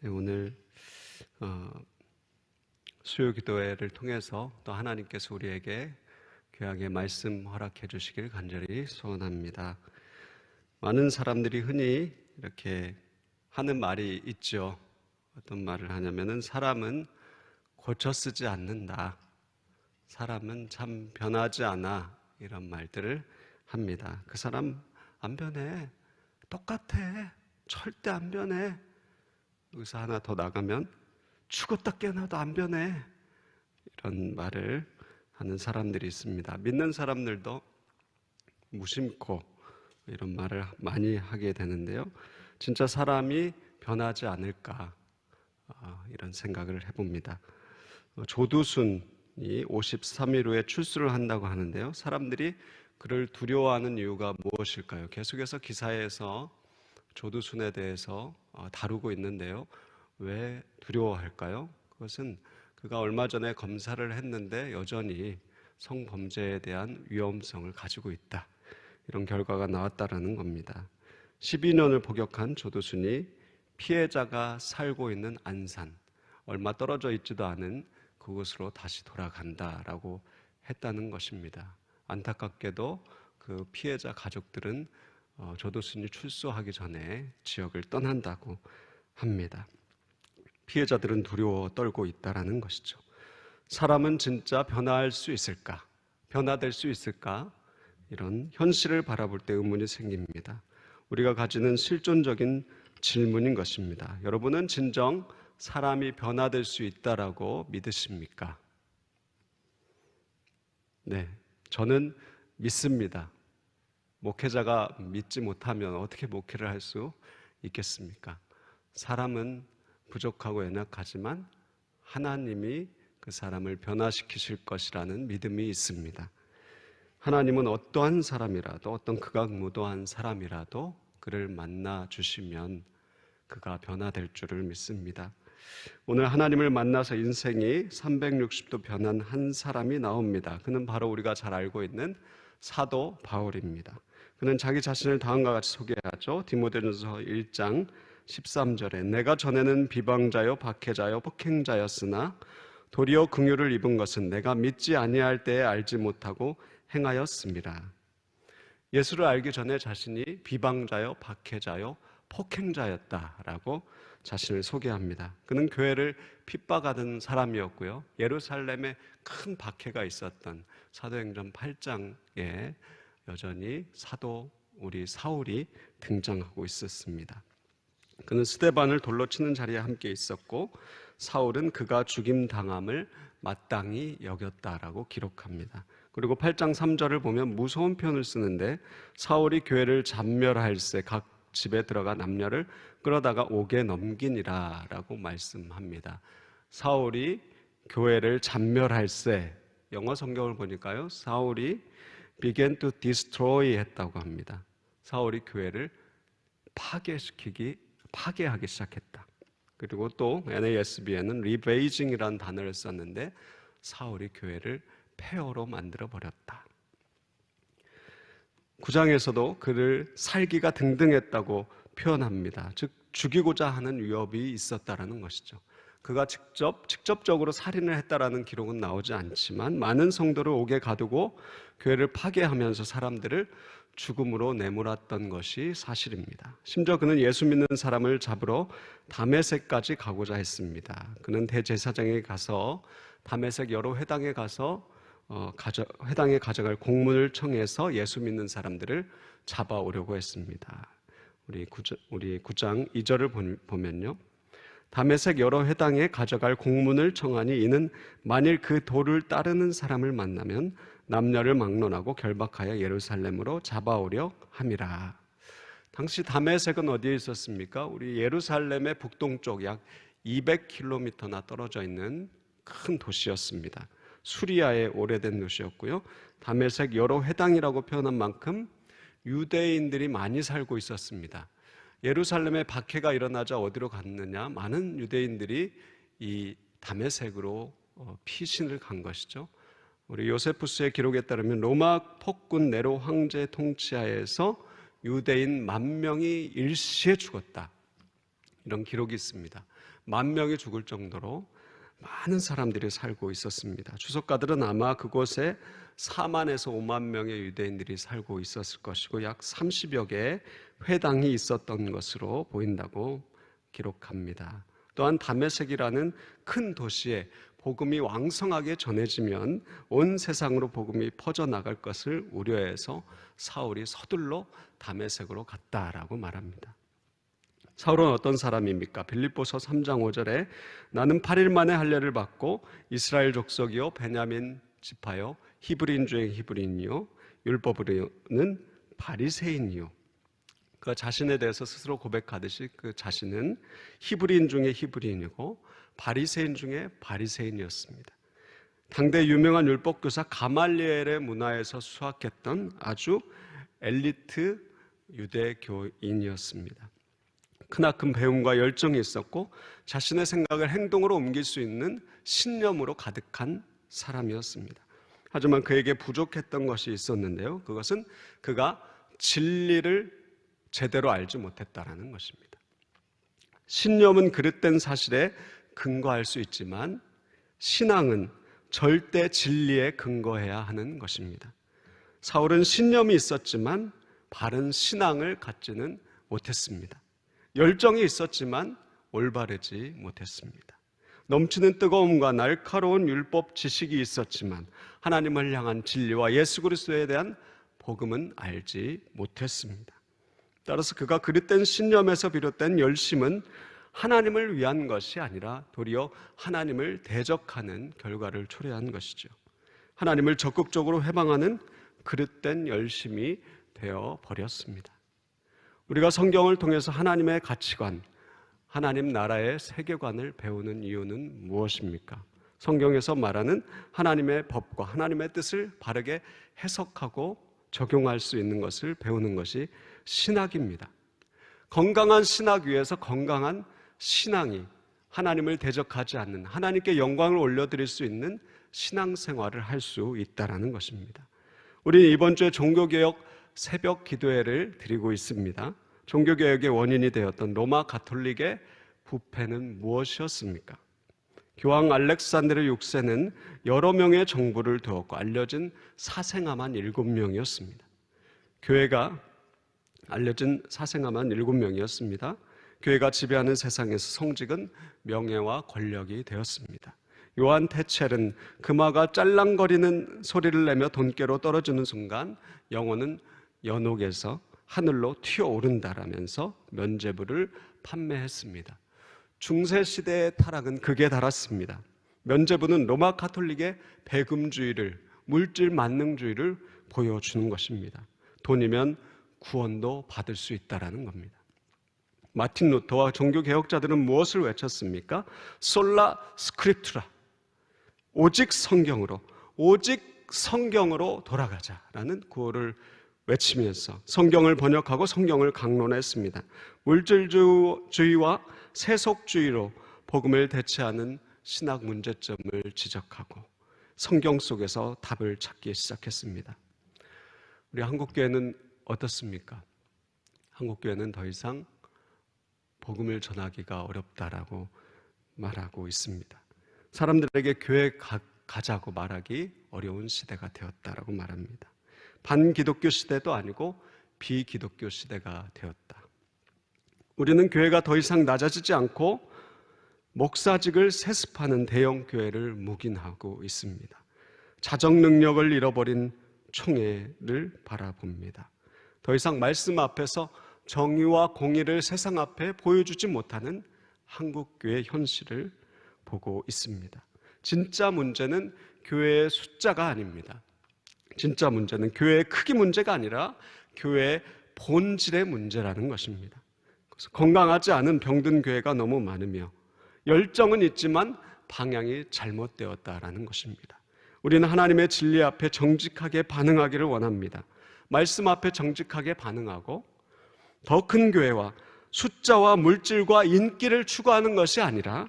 네, 오늘 수요기도회를 통해서 또 하나님께서 우리에게 귀하게 말씀 허락해 주시길 간절히 소원합니다. 많은 사람들이 흔히 이렇게 하는 말이 있죠. 어떤 말을 하냐면은 사람은 고쳐 쓰지 않는다. 사람은 참 변하지 않아. 이런 말들을 합니다. 그 사람 안 변해. 똑같아. 절대 안 변해. 여기서 하나 더 나가면 죽었다 깨어나도 안 변해. 이런 말을 하는 사람들이 있습니다. 믿는 사람들도 무심코 이런 말을 많이 하게 되는데요. 진짜 사람이 변하지 않을까 이런 생각을 해봅니다. 조두순이 53일 후에 출소를 한다고 하는데요. 사람들이 그를 두려워하는 이유가 무엇일까요? 계속해서 기사에서 조두순에 대해서 다루고 있는데요. 왜 두려워할까요? 그것은 그가 얼마 전에 검사를 했는데 여전히 성범죄에 대한 위험성을 가지고 있다. 이런 결과가 나왔다라는 겁니다. 12년을 복역한 조두순이 피해자가 살고 있는 안산, 얼마 떨어져 있지도 않은 그곳으로 다시 돌아간다라고 했다는 것입니다. 안타깝게도 그 피해자 가족들은 조두순이 출소하기 전에 지역을 떠난다고 합니다. 피해자들은 두려워 떨고 있다라는 것이죠. 사람은 진짜 변화할 수 있을까? 변화될 수 있을까? 이런 현실을 바라볼 때 의문이 생깁니다. 우리가 가지는 실존적인 질문인 것입니다. 여러분은 진정 사람이 변화될 수 있다라고 믿으십니까? 네, 저는 믿습니다. 목회자가 믿지 못하면 어떻게 목회를 할 수 있겠습니까? 사람은 부족하고 연약하지만 하나님이 그 사람을 변화시키실 것이라는 믿음이 있습니다. 하나님은 어떠한 사람이라도, 어떤 극악무도한 사람이라도 그를 만나 주시면 그가 변화될 줄을 믿습니다. 오늘 하나님을 만나서 인생이 360도 변한 한 사람이 나옵니다. 그는 바로 우리가 잘 알고 있는 사도 바울입니다. 그는 자기 자신을 다음과 같이 소개하죠. 디모데전서 1장 13절에 내가 전에는 비방자요 박해자요 폭행자였으나 도리어 긍휼을 입은 것은 내가 믿지 아니할 때에 알지 못하고 행하였습니다. 예수를 알기 전에 자신이 비방자요 박해자요 폭행자였다라고 자신을 소개합니다. 그는 교회를 핍박하던 사람이었고요. 예루살렘에 큰 박해가 있었던 사도행전 8장에 여전히 사도 우리 사울이 등장하고 있었습니다. 그는 스데반을 돌로 치는 자리에 함께 있었고 사울은 그가 죽임당함을 마땅히 여겼다라고 기록합니다. 그리고 8장 3절을 보면 무서운 표현을 쓰는데 사울이 교회를 잔멸할세 각 집에 들어가 남녀를 끌어다가 옥에 넘기니라 라고 말씀합니다. 사울이 교회를 잔멸할세, 영어 성경을 보니까요, 사울이 began to destroy 했다고 합니다. 사울이 교회를 파괴하기 시작했다. 그리고 또 NASB에는 rebasing이라는 단어를 썼는데 사울이 교회를 폐허로 만들어 버렸다. 9장에서도 그를 살기가 등등했다고 표현합니다. 즉 죽이고자 하는 위협이 있었다라는 것이죠. 그가 직접적으로 살인을 했다라는 기록은 나오지 않지만 많은 성도를 옥에 가두고 교회를 파괴하면서 사람들을 죽음으로 내몰았던 것이 사실입니다. 심지어 그는 예수 믿는 사람을 잡으러 다메섹까지 가고자 했습니다. 그는 대제사장에 가서 다메섹 여러 회당에 가서 회당에 가져갈 공문을 청해서 예수 믿는 사람들을 잡아오려고 했습니다. 우리 9장 2절을 보면요. 다메섹 여러 회당에 가져갈 공문을 청하니 이는 만일 그 도를 따르는 사람을 만나면 남녀를 막론하고 결박하여 예루살렘으로 잡아오려 함이라. 당시 다메섹은 어디에 있었습니까? 우리 예루살렘의 북동쪽 약 200km나 떨어져 있는 큰 도시였습니다. 수리아의 오래된 도시였고요. 다메섹 여러 회당이라고 표현한 만큼 유대인들이 많이 살고 있었습니다. 예루살렘에 박해가 일어나자 어디로 갔느냐? 많은 유대인들이 이 다메섹으로 피신을 간 것이죠. 우리 요세푸스의 기록에 따르면 로마 폭군 네로 황제 통치하에서 유대인 10,000명이 일시에 죽었다. 이런 기록이 있습니다. 10,000명이 죽을 정도로 많은 사람들이 살고 있었습니다. 주석가들은 아마 그곳에 40,000에서 50,000명의 유대인들이 살고 있었을 것이고 약 30여 개의 회당이 있었던 것으로 보인다고 기록합니다. 또한 다메섹이라는 큰 도시에 복음이 왕성하게 전해지면 온 세상으로 복음이 퍼져나갈 것을 우려해서 사울이 서둘러 다메섹으로 갔다라고 말합니다. 사울은 어떤 사람입니까? 빌립보서 3장 5절에 나는 8일 만에 할례를 받고 이스라엘 족속이요 베냐민 지파요 히브리인 중에 히브리인이요 율법으로는 바리새인이요. 그 자신에 대해서 스스로 고백하듯이 그 자신은 히브리인 중에 히브리인이고 바리새인 중에 바리새인이었습니다. 당대 유명한 율법교사 가말리엘의 문화에서 수학했던 아주 엘리트 유대교인이었습니다. 크나큰 배움과 열정이 있었고 자신의 생각을 행동으로 옮길 수 있는 신념으로 가득한 사람이었습니다. 하지만 그에게 부족했던 것이 있었는데요. 그것은 그가 진리를 제대로 알지 못했다라는 것입니다. 신념은 그릇된 사실에 근거할 수 있지만 신앙은 절대 진리에 근거해야 하는 것입니다. 사울은 신념이 있었지만 바른 신앙을 갖지는 못했습니다. 열정이 있었지만 올바르지 못했습니다. 넘치는 뜨거움과 날카로운 율법 지식이 있었지만 하나님을 향한 진리와 예수 그리스도에 대한 복음은 알지 못했습니다. 따라서 그가 그릇된 신념에서 비롯된 열심은 하나님을 위한 것이 아니라 도리어 하나님을 대적하는 결과를 초래한 것이죠. 하나님을 적극적으로 회방하는 그릇된 열심이 되어 버렸습니다. 우리가 성경을 통해서 하나님의 가치관, 하나님 나라의 세계관을 배우는 이유는 무엇입니까? 성경에서 말하는 하나님의 법과 하나님의 뜻을 바르게 해석하고 적용할 수 있는 것을 배우는 것이 신학입니다. 건강한 신학 위에서 건강한 신앙이 하나님을 대적하지 않는 하나님께 영광을 올려드릴 수 있는 신앙생활을 할 수 있다는 것입니다. 우리는 이번 주에 종교개혁 새벽 기도회를 드리고 있습니다. 종교개혁의 원인이 되었던 로마 가톨릭의 부패는 무엇이었습니까? 교황 알렉산드르 6세는 여러 명의 정부를 두었고 알려진 사생아만 7명이었습니다. 교회가 알려진 사생아만 7명이었습니다. 교회가 지배하는 세상에서 성직은 명예와 권력이 되었습니다. 요한 테첼은 금화가 짤랑거리는 소리를 내며 돈깨로 떨어지는 순간 영혼은 연옥에서 하늘로 튀어오른다라면서 면죄부를 판매했습니다. 중세시대의 타락은 극에 달았습니다. 면죄부는 로마 가톨릭의 배금주의를, 물질 만능주의를 보여주는 것입니다. 돈이면 구원도 받을 수 있다는 겁니다. 마틴 루터와 종교개혁자들은 무엇을 외쳤습니까? 솔라 스크립투라, 오직 성경으로 돌아가자라는 구호를 외치면서 성경을 번역하고 성경을 강론했습니다. 물질주의와 세속주의로 복음을 대체하는 신학 문제점을 지적하고 성경 속에서 답을 찾기 시작했습니다. 우리 한국교회는 어떻습니까? 한국교회는 더 이상 복음을 전하기가 어렵다라고 말하고 있습니다. 사람들에게 교회 가자고 말하기 어려운 시대가 되었다라고 말합니다. 반기독교 시대도 아니고 비기독교 시대가 되었다. 우리는 교회가 더 이상 낮아지지 않고 목사직을 세습하는 대형 교회를 묵인하고 있습니다. 자정 능력을 잃어버린 총회를 바라봅니다. 더 이상 말씀 앞에서 정의와 공의를 세상 앞에 보여주지 못하는 한국교회의 현실을 보고 있습니다. 진짜 문제는 교회의 숫자가 아닙니다. 진짜 문제는 교회의 크기 문제가 아니라 교회의 본질의 문제라는 것입니다. 그래서 건강하지 않은 병든 교회가 너무 많으며 열정은 있지만 방향이 잘못되었다라는 것입니다. 우리는 하나님의 진리 앞에 정직하게 반응하기를 원합니다. 말씀 앞에 정직하게 반응하고 더 큰 교회와 숫자와 물질과 인기를 추구하는 것이 아니라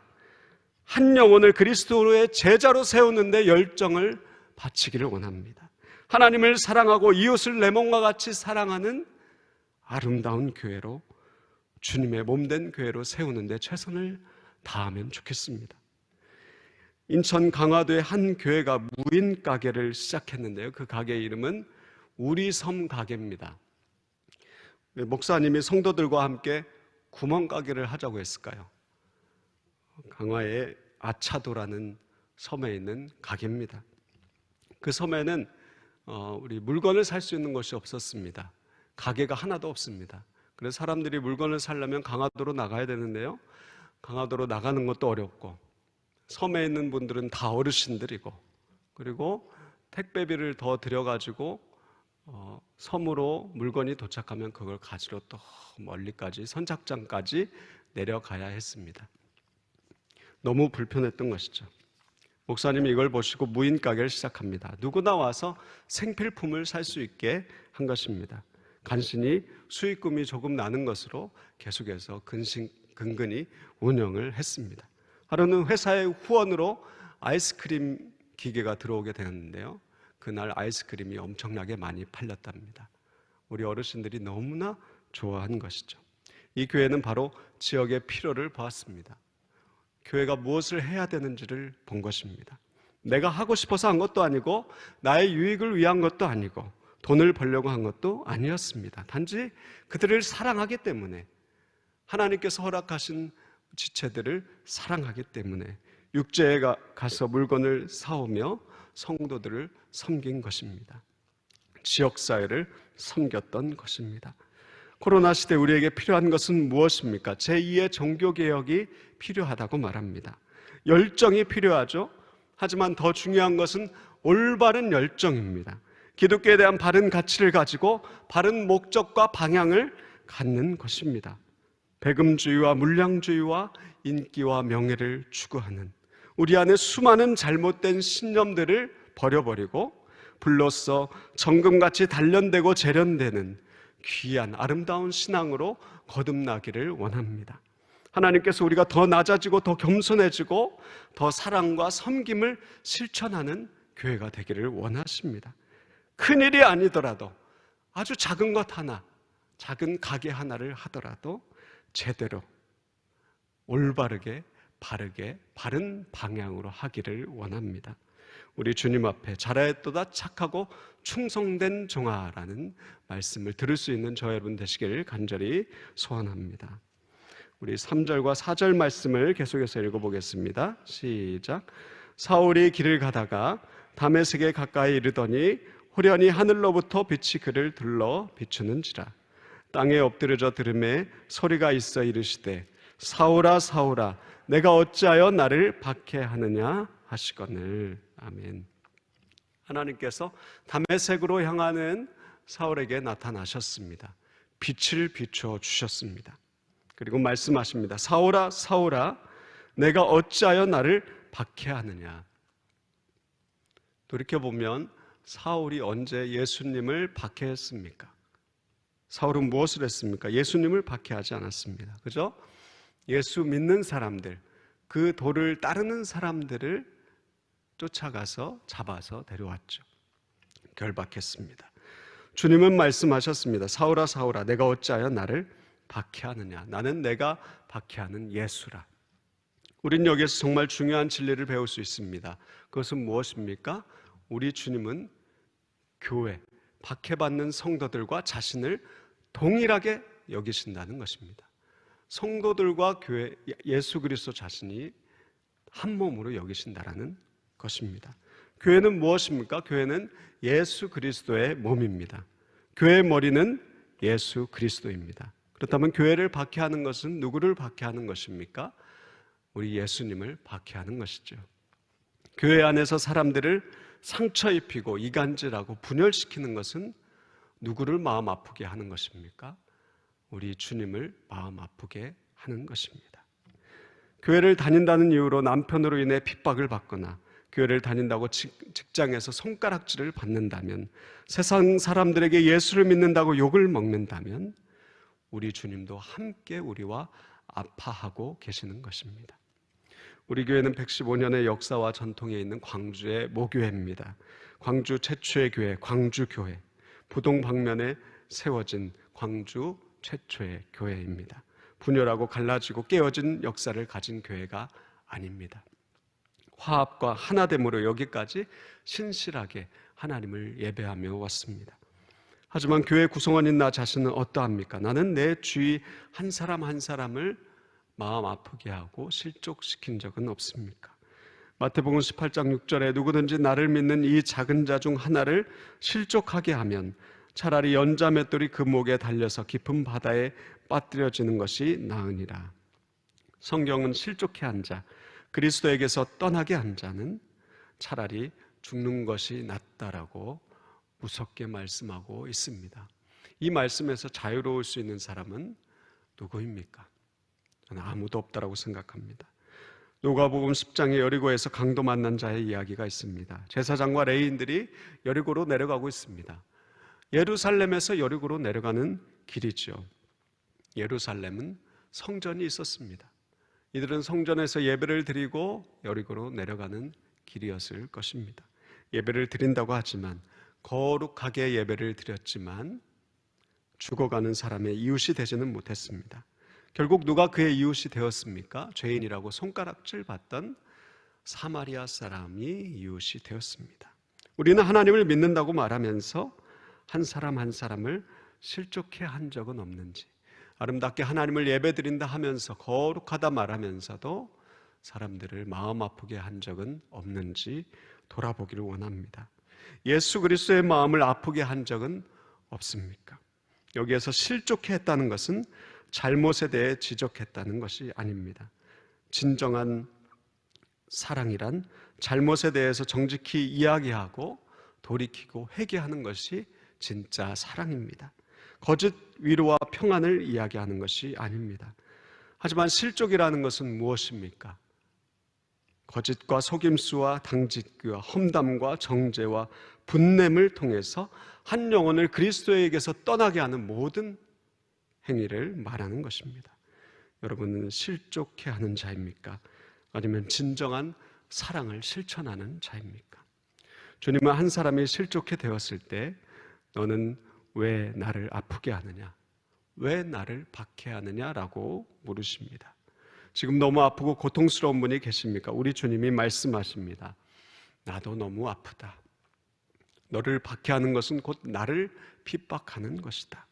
한 영혼을 그리스도의 제자로 세우는데 열정을 바치기를 원합니다. 하나님을 사랑하고 이웃을 내 몸과 같이 사랑하는 아름다운 교회로 주님의 몸된 교회로 세우는 데 최선을 다하면 좋겠습니다. 인천 강화도의 한 교회가 무인 가게를 시작했는데요. 그 가게 이름은 우리 섬 가게입니다. 목사님이 성도들과 함께 구멍가게를 하자고 했을까요? 강화의 아차도라는 섬에 있는 가게입니다. 그 섬에는 우리 물건을 살 수 있는 곳이 없었습니다. 가게가 하나도 없습니다. 그래서 사람들이 물건을 사려면 강화도로 나가야 되는데요. 강화도로 나가는 것도 어렵고, 섬에 있는 분들은 다 어르신들이고, 그리고 택배비를 더 들여가지고 섬으로 물건이 도착하면 그걸 가지러 또 멀리까지, 선착장까지 내려가야 했습니다. 너무 불편했던 것이죠. 목사님이 이걸 보시고 무인 가게를 시작합니다. 누구나 와서 생필품을 살 수 있게 한 것입니다. 간신히 수익금이 조금 나는 것으로 계속해서 근근히 운영을 했습니다. 하루는 회사의 후원으로 아이스크림 기계가 들어오게 되었는데요. 그날 아이스크림이 엄청나게 많이 팔렸답니다. 우리 어르신들이 너무나 좋아한 것이죠. 이 교회는 바로 지역의 필요를 보았습니다. 교회가 무엇을 해야 되는지를 본 것입니다. 내가 하고 싶어서 한 것도 아니고, 나의 유익을 위한 것도 아니고, 돈을 벌려고 한 것도 아니었습니다. 단지 그들을 사랑하기 때문에, 하나님께서 허락하신 지체들을 사랑하기 때문에 육지에 가서 물건을 사오며 성도들을 섬긴 것입니다. 지역사회를 섬겼던 것입니다. 코로나 시대 우리에게 필요한 것은 무엇입니까? 제2의 종교개혁이 필요하다고 말합니다. 열정이 필요하죠. 하지만 더 중요한 것은 올바른 열정입니다. 기독교에 대한 바른 가치를 가지고 바른 목적과 방향을 갖는 것입니다. 배금주의와 물량주의와 인기와 명예를 추구하는 우리 안에 수많은 잘못된 신념들을 버려버리고 불로써 정금같이 단련되고 재련되는 귀한 아름다운 신앙으로 거듭나기를 원합니다. 하나님께서 우리가 더 낮아지고 더 겸손해지고 더 사랑과 섬김을 실천하는 교회가 되기를 원하십니다. 큰일이 아니더라도 아주 작은 것 하나, 작은 가게 하나를 하더라도 제대로 올바르게 바르게 바른 방향으로 하기를 원합니다. 우리 주님 앞에 잘하였도다 착하고 충성된 종아라는 말씀을 들을 수 있는 저 여러분 되시기를 간절히 소원합니다. 우리 3절과 4절 말씀을 계속해서 읽어보겠습니다. 시작. 사울이 길을 가다가 다메섹에 가까이 이르더니 호련히 하늘로부터 빛이 그를 둘러 비추는지라. 땅에 엎드려져 들음에 소리가 있어 이르시되 사울아 사울아 내가 어찌하여 나를 박해하느냐 하시거늘. 아멘. 하나님께서 다메섹으로 향하는 사울에게 나타나셨습니다. 빛을 비추어 주셨습니다. 그리고 말씀하십니다. 사울아 사울아 내가 어찌하여 나를 박해하느냐. 돌이켜보면 사울이 언제 예수님을 박해했습니까? 사울은 무엇을 했습니까? 예수님을 박해하지 않았습니다. 그죠? 예수 믿는 사람들, 그 도를 따르는 사람들을 쫓아가서 잡아서 데려왔죠. 결박했습니다. 주님은 말씀하셨습니다. 사울아 사울아 내가 어찌하여 나를 박해하느냐. 나는 내가 박해하는 예수라. 우린 여기에서 정말 중요한 진리를 배울 수 있습니다. 그것은 무엇입니까? 우리 주님은 교회, 박해받는 성도들과 자신을 동일하게 여기신다는 것입니다. 성도들과 교회, 예수 그리스도 자신이 한 몸으로 여기신다라는 것입니다. 교회는 무엇입니까? 교회는 예수 그리스도의 몸입니다. 교회의 머리는 예수 그리스도입니다. 그렇다면 교회를 박해하는 것은 누구를 박해하는 것입니까? 우리 예수님을 박해하는 것이죠. 교회 안에서 사람들을 상처 입히고 이간질하고 분열시키는 것은 누구를 마음 아프게 하는 것입니까? 우리 주님을 마음 아프게 하는 것입니다. 교회를 다닌다는 이유로 남편으로 인해 핍박을 받거나 교회를 다닌다고 직장에서 손가락질을 받는다면, 세상 사람들에게 예수를 믿는다고 욕을 먹는다면 우리 주님도 함께 우리와 아파하고 계시는 것입니다. 우리 교회는 115년의 역사와 전통에 있는 광주의 모교회입니다. 광주 최초의 교회, 광주교회. 부동 방면에 세워진 광주 최초의 교회입니다. 분열하고 갈라지고 깨어진 역사를 가진 교회가 아닙니다. 화합과 하나됨으로 여기까지 신실하게 하나님을 예배하며 왔습니다. 하지만 교회 구성원인 나 자신은 어떠합니까? 나는 내 주위 한 사람 한 사람을 마음 아프게 하고 실족시킨 적은 없습니까? 마태복음 18장 6절에 누구든지 나를 믿는 이 작은 자 중 하나를 실족하게 하면 차라리 연자맷돌이 그 목에 달려서 깊은 바다에 빠뜨려지는 것이 나으니라. 성경은 실족해 한 자, 그리스도에게서 떠나게 한 자는 차라리 죽는 것이 낫다라고 무섭게 말씀하고 있습니다. 이 말씀에서 자유로울 수 있는 사람은 누구입니까? 저는 아무도 없다라고 생각합니다. 누가복음 10장에 여리고에서 강도 만난 자의 이야기가 있습니다. 제사장과 레위인들이 여리고로 내려가고 있습니다. 예루살렘에서 여리고로 내려가는 길이죠. 예루살렘은 성전이 있었습니다. 이들은 성전에서 예배를 드리고 여리고로 내려가는 길이었을 것입니다. 예배를 드린다고 하지만 거룩하게 예배를 드렸지만 죽어가는 사람의 이웃이 되지는 못했습니다. 결국 누가 그의 이웃이 되었습니까? 죄인이라고 손가락질 받던 사마리아 사람이 이웃이 되었습니다. 우리는 하나님을 믿는다고 말하면서 한 사람 한 사람을 실족해 한 적은 없는지, 아름답게 하나님을 예배드린다 하면서 거룩하다 말하면서도 사람들을 마음 아프게 한 적은 없는지 돌아보기를 원합니다. 예수 그리스도의 마음을 아프게 한 적은 없습니까? 여기에서 실족해 했다는 것은 잘못에 대해 지적했다는 것이 아닙니다. 진정한 사랑이란 잘못에 대해서 정직히 이야기하고 돌이키고 회개하는 것이 진짜 사랑입니다. 거짓 위로와 평안을 이야기하는 것이 아닙니다. 하지만 실족이라는 것은 무엇입니까? 거짓과 속임수와 당짓기와 험담과 정죄와 분냄을 통해서 한 영혼을 그리스도에게서 떠나게 하는 모든 행위를 말하는 것입니다. 여러분은 실족해 하는 자입니까? 아니면 진정한 사랑을 실천하는 자입니까? 주님은 한 사람이 실족해 되었을 때 너는 왜 나를 아프게 하느냐? 왜 나를 박해하느냐라고 물으십니다. 지금 너무 아프고 고통스러운 분이 계십니까? 우리 주님이 말씀하십니다. 나도 너무 아프다. 너를 박해하는 것은 곧 나를 핍박하는 것이다.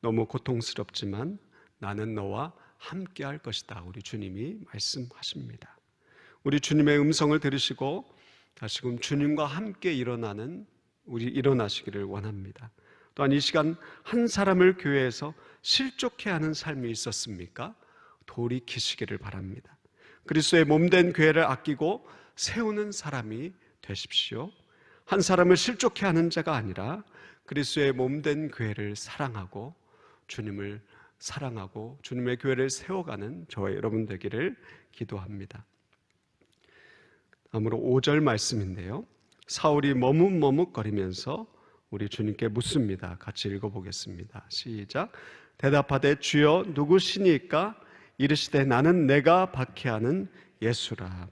너무 고통스럽지만 나는 너와 함께 할 것이다. 우리 주님이 말씀하십니다. 우리 주님의 음성을 들으시고 다시금 주님과 함께 일어나시기를 원합니다. 또한 이 시간 한 사람을 교회에서 실족해 하는 삶이 있었습니까? 돌이키시기를 바랍니다. 그리스도의 몸된 교회를 아끼고 세우는 사람이 되십시오. 한 사람을 실족해 하는 자가 아니라 그리스도의 몸된 교회를 사랑하고 주님을 사랑하고 주님의 교회를 세워가는 저와 여러분 되기를 기도합니다. 다음으로 5절 말씀인데요. 사울이 머뭇머뭇거리면서 우리 주님께 묻습니다. 같이 읽어보겠습니다. 시작. 대답하되 주여 누구시니까? 이르시되 나는 내가 박해하는 예수라.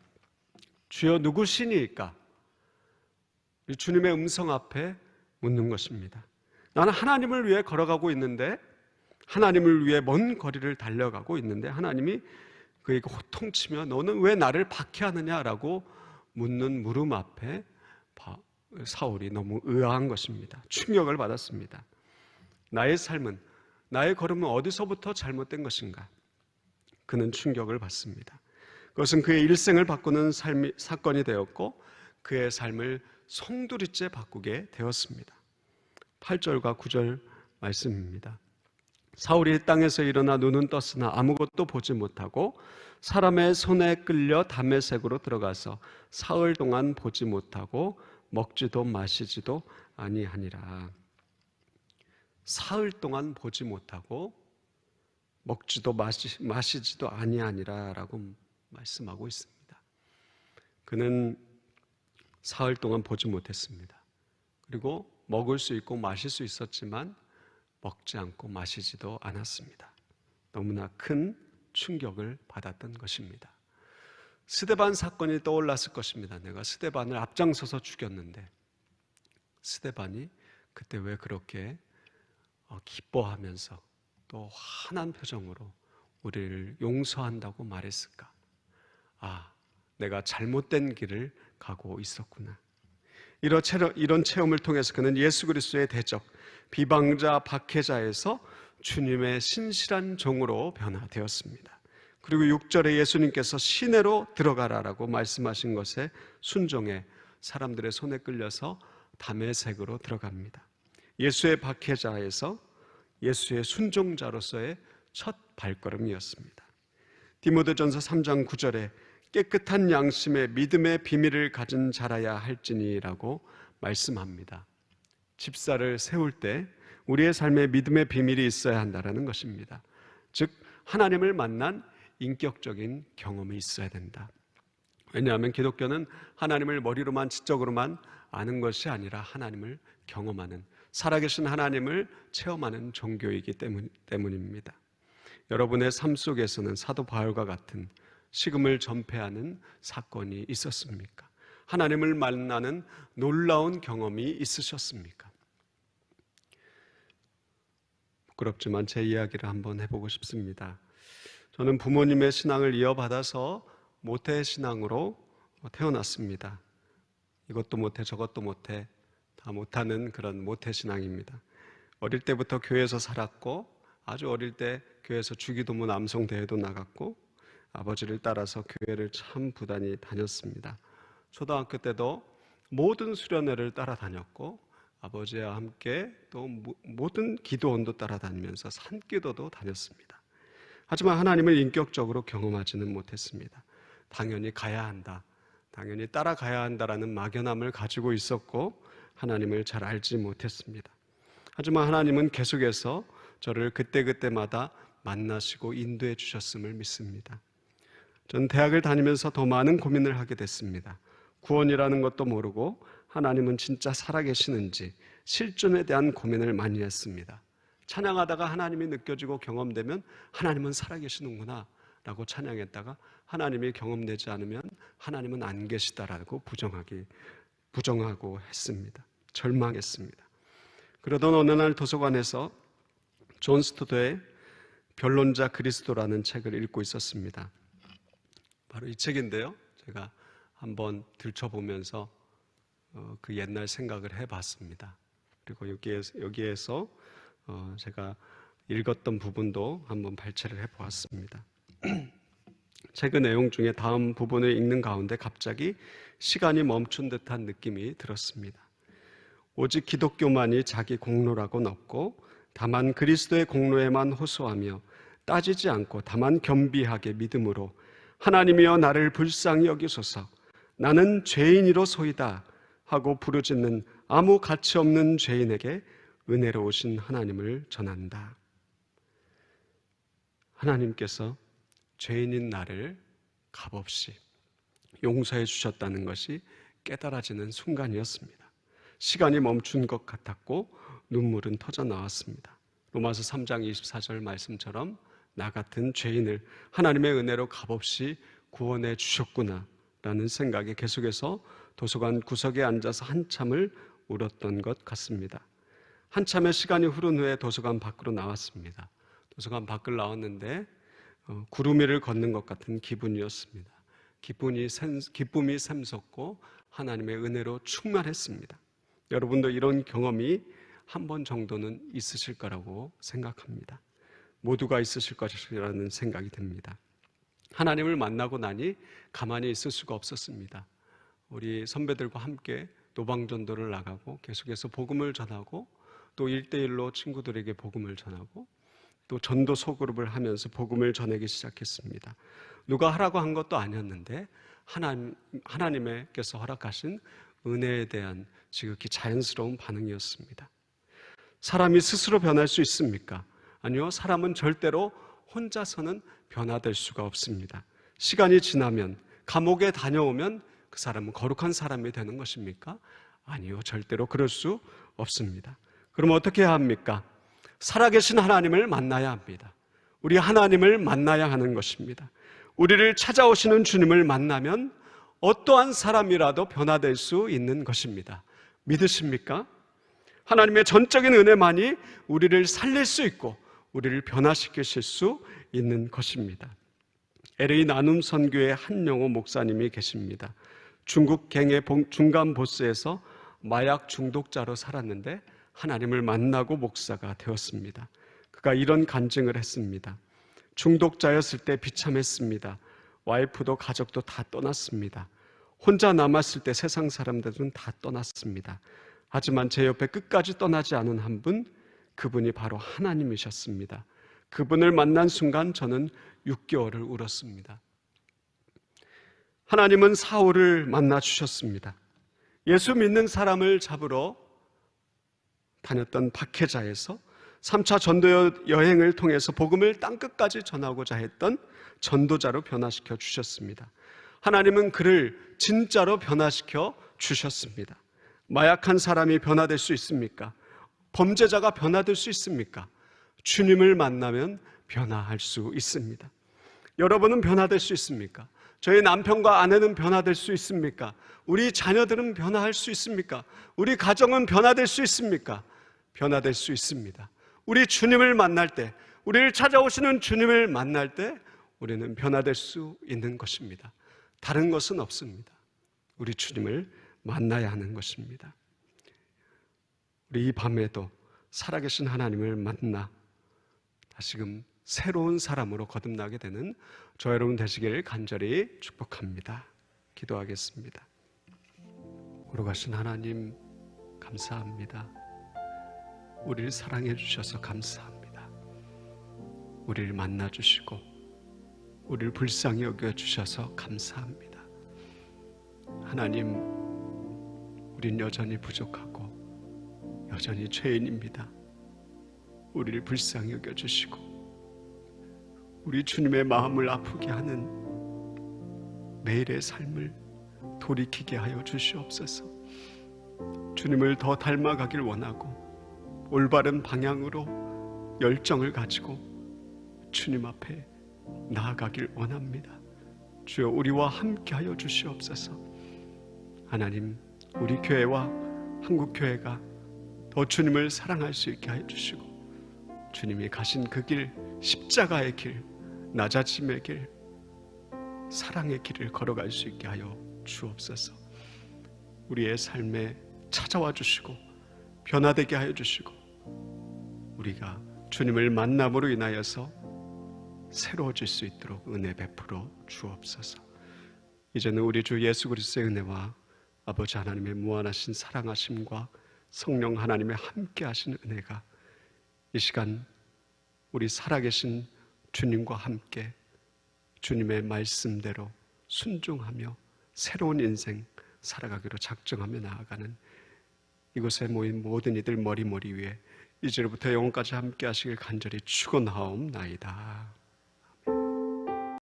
주여 누구시니까? 주님의 음성 앞에 묻는 것입니다. 나는 하나님을 위해 걸어가고 있는데, 하나님을 위해 먼 거리를 달려가고 있는데 하나님이 그에게 호통치며 너는 왜 나를 박해하느냐라고 묻는 물음 앞에 사울이 너무 의아한 것입니다. 충격을 받았습니다. 나의 삶은, 나의 걸음은 어디서부터 잘못된 것인가? 그는 충격을 받습니다. 그것은 그의 일생을 바꾸는 사건이 되었고 그의 삶을 송두리째 바꾸게 되었습니다. 8절과 9절 말씀입니다. 사울이 땅에서 일어나 눈은 떴으나 아무것도 보지 못하고 사람의 손에 끌려 다메섹으로 들어가서 사흘 동안 보지 못하고 먹지도 마시지도 아니하니라. 사흘 동안 보지 못하고 먹지도 마시지도 아니하니라 라고 말씀하고 있습니다. 그는 사흘 동안 보지 못했습니다. 그리고 먹을 수 있고 마실 수 있었지만 먹지 않고 마시지도 않았습니다. 너무나 큰 충격을 받았던 것입니다. 스데반 사건이 떠올랐을 것입니다. 내가 스데반을 앞장서서 죽였는데 스데반이 그때 왜 그렇게 기뻐하면서 또 환한 표정으로 우리를 용서한다고 말했을까? 아, 내가 잘못된 길을 가고 있었구나. 이런 체험을 통해서 그는 예수 그리스도의 대적, 비방자, 박해자에서 주님의 신실한 종으로 변화되었습니다. 그리고 6절에 예수님께서 시내로 들어가라라고 말씀하신 것에 순종해 사람들의 손에 끌려서 다메섹으로 들어갑니다. 예수의 박해자에서 예수의 순종자로서의 첫 발걸음이었습니다. 디모데전서 3장 9절에 깨끗한 양심의 믿음의 비밀을 가진 자라야 할지니라고 말씀합니다. 집사를 세울 때 우리의 삶에 믿음의 비밀이 있어야 한다는 것입니다. 즉 하나님을 만난 인격적인 경험이 있어야 된다. 왜냐하면 기독교는 하나님을 머리로만 지적으로만 아는 것이 아니라 하나님을 경험하는, 살아계신 하나님을 체험하는 종교이기 때문입니다. 여러분의 삶 속에서는 사도 바울과 같은 식음을 전폐하는 사건이 있었습니까? 하나님을 만나는 놀라운 경험이 있으셨습니까? 부끄럽지만 제 이야기를 한번 해보고 싶습니다. 저는 부모님의 신앙을 이어받아서 모태신앙으로 태어났습니다. 이것도 못해 저것도 못해 다 못하는 그런 모태신앙입니다. 어릴 때부터 교회에서 살았고, 아주 어릴 때 교회에서 주기도문 암송대회도 나갔고, 아버지를 따라서 교회를 참 부단히 다녔습니다. 초등학교 때도 모든 수련회를 따라다녔고, 아버지와 함께 또 모든 기도원도 따라다니면서 산기도도 다녔습니다. 하지만 하나님을 인격적으로 경험하지는 못했습니다. 당연히 가야 한다, 당연히 따라가야 한다라는 막연함을 가지고 있었고 하나님을 잘 알지 못했습니다. 하지만 하나님은 계속해서 저를 그때그때마다 만나시고 인도해 주셨음을 믿습니다. 전 대학을 다니면서 더 많은 고민을 하게 됐습니다. 구원이라는 것도 모르고 하나님은 진짜 살아계시는지 실존에 대한 고민을 많이 했습니다. 찬양하다가 하나님이 느껴지고 경험되면 하나님은 살아계시는구나 라고 찬양했다가 하나님이 경험되지 않으면 하나님은 안 계시다라고 부정하고 했습니다. 절망했습니다. 그러던 어느 날 도서관에서 존 스투더의 변론자 그리스도라는 책을 읽고 있었습니다. 바로 이 책인데요, 제가 한번 들춰보면서 그 옛날 생각을 해봤습니다. 그리고 여기에서 제가 읽었던 부분도 한번 발췌를 해보았습니다. 책의 내용 중에 다음 부분을 읽는 가운데 갑자기 시간이 멈춘 듯한 느낌이 들었습니다. 오직 기독교만이 자기 공로라고 넣고 다만 그리스도의 공로에만 호소하며 따지지 않고 다만 겸비하게 믿음으로 하나님이여 나를 불쌍히 여기소서, 나는 죄인이로소이다 하고 부르짖는 아무 가치 없는 죄인에게 은혜로우신 하나님을 전한다. 하나님께서 죄인인 나를 값없이 용서해 주셨다는 것이 깨달아지는 순간이었습니다. 시간이 멈춘 것 같았고 눈물은 터져 나왔습니다. 로마서 3장 24절 말씀처럼 나 같은 죄인을 하나님의 은혜로 값없이 구원해 주셨구나 라는 생각에 계속해서 도서관 구석에 앉아서 한참을 울었던 것 같습니다. 한참의 시간이 흐른 후에 도서관 밖으로 나왔습니다. 도서관 밖을 나왔는데 구름 위를 걷는 것 같은 기분이었습니다. 기쁨이 샘솟고 하나님의 은혜로 충만했습니다. 여러분도 이런 경험이 한 번 정도는 있으실 거라고 생각합니다. 모두가 있으실 것이라는 생각이 듭니다. 하나님을 만나고 나니 가만히 있을 수가 없었습니다. 우리 선배들과 함께 노방전도를 나가고 계속해서 복음을 전하고 또 1대1로 친구들에게 복음을 전하고 또 전도 소그룹을 하면서 복음을 전하기 시작했습니다. 누가 하라고 한 것도 아니었는데 하나님께서 허락하신 은혜에 대한 지극히 자연스러운 반응이었습니다. 사람이 스스로 변할 수 있습니까? 아니요, 사람은 절대로 혼자서는 변화될 수가 없습니다. 시간이 지나면, 감옥에 다녀오면 그 사람은 거룩한 사람이 되는 것입니까? 아니요, 절대로 그럴 수 없습니다. 그럼 어떻게 해야 합니까? 살아계신 하나님을 만나야 합니다. 우리 하나님을 만나야 하는 것입니다. 우리를 찾아오시는 주님을 만나면 어떠한 사람이라도 변화될 수 있는 것입니다. 믿으십니까? 하나님의 전적인 은혜만이 우리를 살릴 수 있고 우리를 변화시키실 수 있는 것입니다. LA 나눔 선교의 한영호 목사님이 계십니다. 중국 갱의 중간 보스에서 마약 중독자로 살았는데 하나님을 만나고 목사가 되었습니다. 그가 이런 간증을 했습니다. 중독자였을 때 비참했습니다. 와이프도 가족도 다 떠났습니다. 혼자 남았을 때 세상 사람들은 다 떠났습니다. 하지만 제 옆에 끝까지 떠나지 않은 한 분, 그분이 바로 하나님이셨습니다. 그분을 만난 순간 저는 6개월을 울었습니다. 하나님은 사울을 만나 주셨습니다. 예수 믿는 사람을 잡으러 다녔던 박해자에서 3차 전도 여행을 통해서 복음을 땅끝까지 전하고자 했던 전도자로 변화시켜 주셨습니다. 하나님은 그를 진짜로 변화시켜 주셨습니다. 마약한 사람이 변화될 수 있습니까? 범죄자가 변화될 수 있습니까? 주님을 만나면 변화할 수 있습니다. 여러분은 변화될 수 있습니까? 저희 남편과 아내는 변화될 수 있습니까? 우리 자녀들은 변화할 수 있습니까? 우리 가정은 변화될 수 있습니까? 변화될 수 있습니다. 우리 주님을 만날 때, 우리를 찾아오시는 주님을 만날 때 우리는 변화될 수 있는 것입니다. 다른 것은 없습니다. 우리 주님을 만나야 하는 것입니다. 우리 이 밤에도 살아계신 하나님을 만나 다시금 새로운 사람으로 거듭나게 되는 저 여러분 되시길 간절히 축복합니다. 기도하겠습니다. 거룩하신 하나님, 감사합니다. 우리를 사랑해 주셔서 감사합니다. 우리를 만나 주시고 우리를 불쌍히 여겨 주셔서 감사합니다. 하나님, 우린 여전히 부족하고 여전히 죄인입니다. 우리를 불쌍히 여겨 주시고 우리 주님의 마음을 아프게 하는 매일의 삶을 돌이키게 하여 주시옵소서. 주님을 더 닮아가길 원하고 올바른 방향으로 열정을 가지고 주님 앞에 나아가길 원합니다. 주여, 우리와 함께 하여 주시옵소서. 하나님, 우리 교회와 한국교회가 더 주님을 사랑할 수 있게 하여 주시고 주님이 가신 그 길, 십자가의 길, 낮아짐의 길, 사랑의 길을 걸어갈 수 있게 하여 주옵소서. 우리의 삶에 찾아와 주시고 변화되게 하여 주시고 우리가 주님을 만남으로 인하여서 새로워질 수 있도록 은혜 베풀어 주옵소서. 이제는 우리 주 예수 그리스도의 은혜와 아버지 하나님의 무한하신 사랑하심과 성령 하나님의 함께 하신 은혜가 이 시간 우리 살아계신 주님과 함께 주님의 말씀대로 순종하며 새로운 인생 살아가기로 작정하며 나아가는 이곳에 모인 모든 이들 머리 위에 이제로부터 영원까지 함께 하시길 간절히 축원하옵나이다.